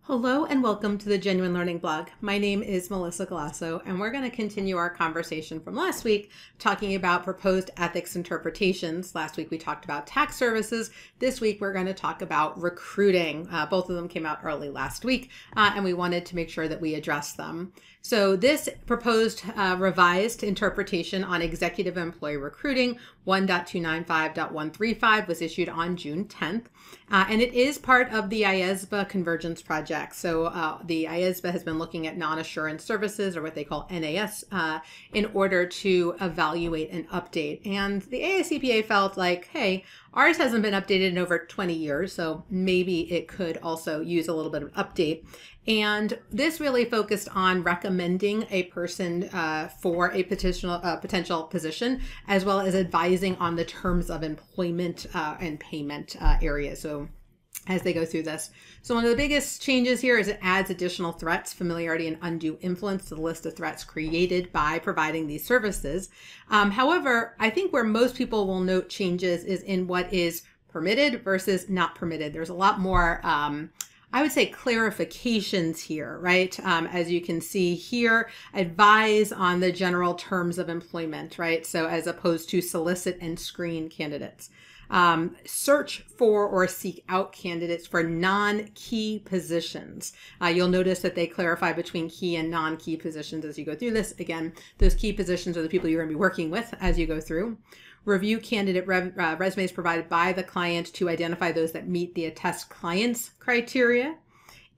Hello and welcome to the Genuine Learning blog. My name is Melissa Galasso, and we're going to continue our conversation from last week talking about proposed ethics interpretations. Last week we talked about tax services. This week we're going to talk about recruiting. Both of them came out early last week, and we wanted to make sure that we address them. So this proposed revised interpretation on executive employee recruiting 1.295.135 was issued on June 10th, and it is part of the IESBA convergence project. So the IESBA has been looking at non-assurance services, or what they call NAS, in order to evaluate and update. And the AICPA felt like, hey, ours hasn't been updated in over 20 years, so maybe it could also use a little bit of update. And this really focused on recommending a person for a potential position, as well as advising on the terms of employment and payment areas. So as they go through this. So one of the biggest changes here is it adds additional threats, familiarity, and undue influence to the list of threats created by providing these services. However, I think where most people will note changes is in what is permitted versus not permitted. There's a lot more, I would say, clarifications here, right? As you can see here, advise on the general terms of employment, right? So as opposed to solicit and screen candidates. Search for or seek out candidates for non-key positions. You'll notice that they clarify between key and non-key positions as you go through this. Again, those key positions are the people you're going to be working with as you go through. Review candidate resumes provided by the client to identify those that meet the attest client's criteria.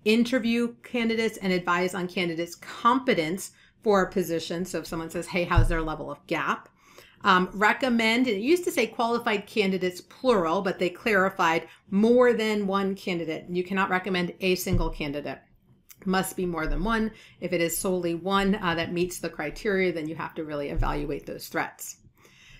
Interview candidates and advise on candidates' competence for a position. So if someone says, hey, how's their level of gap? Recommend, it used to say qualified candidates plural, but they clarified more than one candidate. You cannot recommend a single candidate. Must be more than one. If it is solely one that meets the criteria, then you have to really evaluate those threats.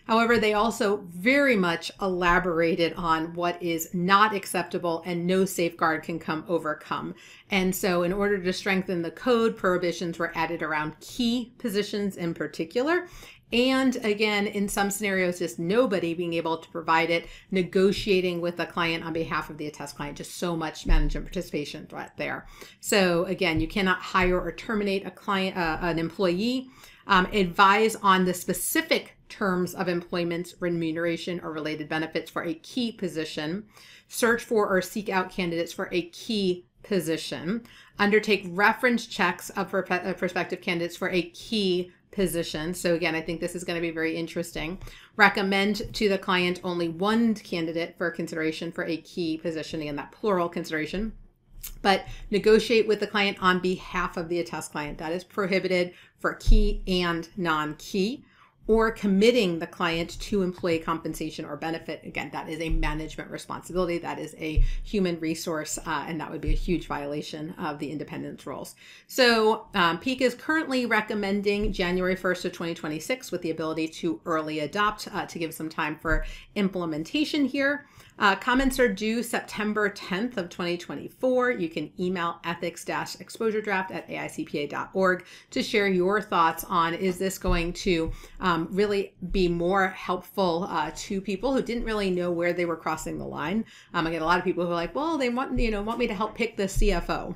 However, they also very much elaborated on what is not acceptable and no safeguard can overcome. And so in order to strengthen the code, prohibitions were added around key positions in particular. And again, in some scenarios, just nobody being able to provide it, negotiating with the client on behalf of the attest client, just so much management participation threat there. So again, you cannot hire or terminate a client, an employee, advise on the specific terms of employment, remuneration, or related benefits for a key position, search for or seek out candidates for a key position, undertake reference checks of prospective candidates for a key position. So again, I think this is going to be very interesting. Recommend to the client only one candidate for consideration for a key position, again, that plural consideration, but negotiate with the client on behalf of the attest client. That is prohibited for key and non-key. Or committing the client to employee compensation or benefit. Again, that is a management responsibility. That is a human resource, and that would be a huge violation of the independence rules. So PEEC is currently recommending January 1st of 2026 with the ability to early adopt to give some time for implementation here. Comments are due September 10th of 2024. You can email ethics-exposuredraft@aicpa.org to share your thoughts on, is this going to really be more helpful to people who didn't really know where they were crossing the line. I get a lot of people who are like, well, they want me to help pick the CFO.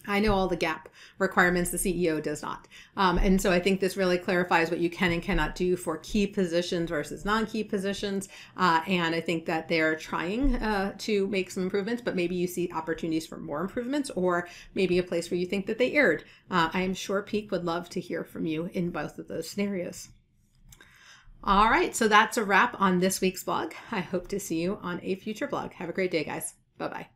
I know all the gap requirements, the CEO does not. And so I think this really clarifies what you can and cannot do for key positions versus non-key positions. And I think that they're trying to make some improvements, but maybe you see opportunities for more improvements, or maybe a place where you think that they erred. I am sure PEEC would love to hear from you in both of those scenarios. All right, so that's a wrap on this week's blog. I hope to see you on a future blog. Have a great day, guys. Bye-bye.